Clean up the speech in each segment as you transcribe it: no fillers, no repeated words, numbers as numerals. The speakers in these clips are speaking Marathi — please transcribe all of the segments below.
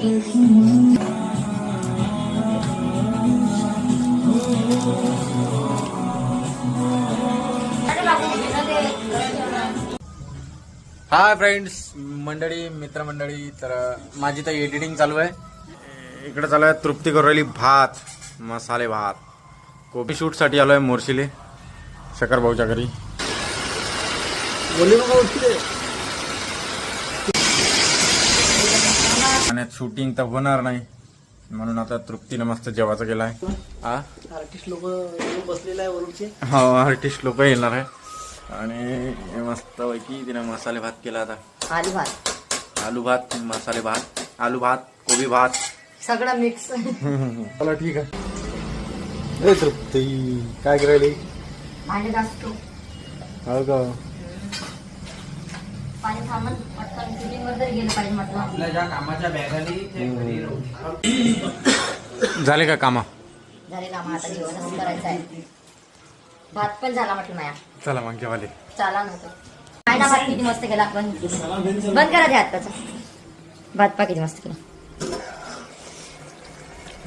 हाय फ्रेंड्स मंडळी, मित्रमंडळी. तर माझी तर एडिटिंग चालू आहे. इकडे चालू आहे तृप्ती करू राहिली भात, मसाले भात. कोबी शूटसाठी आलो आहे मोर्शीले, शकर भाऊच्या घरी. आणि शूटिंग तर होणार नाही म्हणून आता तृप्तीने मस्त जेवायचं केलं आहे. आर्टिस्ट लोक बसलेले आहे वरूनचे. हो, आर्टिस्ट लोक येणार आहे. आणि मस्त पैकी तिने मसाले भात केला. आता आलू भात, मसाले भात, आलू भात, कोबी भात सगळं मिक्स. चला ठीक आहे. तृप्ती काय करायली? भांडे घासतो. हो का? पाणी थांबून पटकन शूटिंग वर जरी गेलं पाहिजे म्हटलं. आपल्या ज्या कामाच्या बॅगाने झाले का कामा? झाले काम, आता जेवणच करायचं आहे. भात पण झाला म्हटलं माया. चला मग जेवाले. चाला नव्हतं. खायला भात किती मस्त केला आपण. बंद करा ते हाताचा. भात पा किती मस्त केला.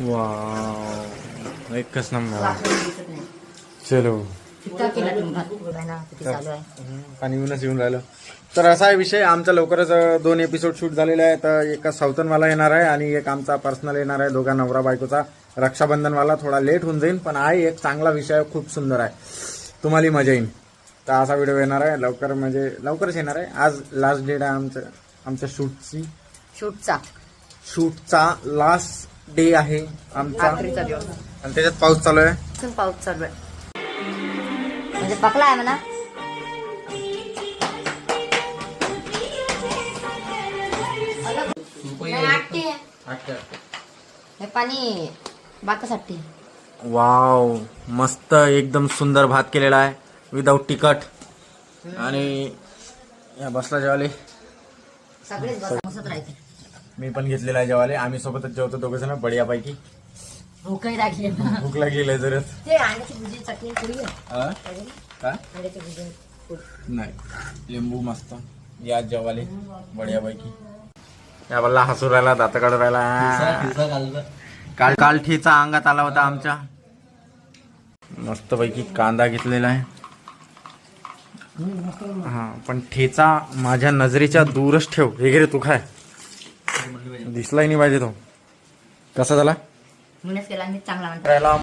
वाव, एकच नंबर. वाफेवर दिसत नाही. चलो, इतका केला तुम्ही भात. बघा ना किती चालू आहे. पाणी येऊनच येऊन राहिलं. तर असा आहे विषय. आमचा लवकरच 2 एपिसोड शूट झालेले आहे. तर एका साऊथनवाला येणार आहे आणि एक आमचा पर्सनल येणार आहे. दोघा नवरा बायकोचा. रक्षाबंधनवाला थोडा लेट होऊन जाईल, पण आहे एक चांगला विषय, खूप सुंदर आहे, तुम्हाला मजा येईल. तर असा व्हिडिओ येणार आहे लवकर, म्हणजे लवकरच येणार आहे. आज लास्ट डेट आहे आमच्या शूटचा लास्ट डे आहे आमचा. आणि त्याच्यात पाऊस चालू आहे. पाऊस चालू आहे म्हणजे पकला आहे म्हणा. हे पाणी भातासाठी. वाव, मस्त एकदम सुंदर भात केलेला आहे विदाऊट तिखट. आणि या बसला जेवाले. सगळेच बसत राहायचे. मी पण घेतलेला आहे जेवाले. आम्ही सोबतच जेवतो दोघं जण बढियापैकी. भूकही लागली. भूक लागलेली आहे जरा. ते अंड्याची भुजी चटणी पुरी आहे. काय अंड्याची भुजी नाही, लिंबू मस्त. या जेवाले बढियापैकी. या बल्ला हसू राहिला, दात काढू राहिला. काल ठेचा अंगात आला होता आमच्या. मस्तपैकी कांदा घेतलेला आहे. हा, पण ठेचा माझ्या नजरेच्या दूरच ठेव. हे घे रे तू, खाय. दिसलाही नाही पाहिजे तो. कसा झाला? म्हणूनच केला मी चांगला म्हणतो.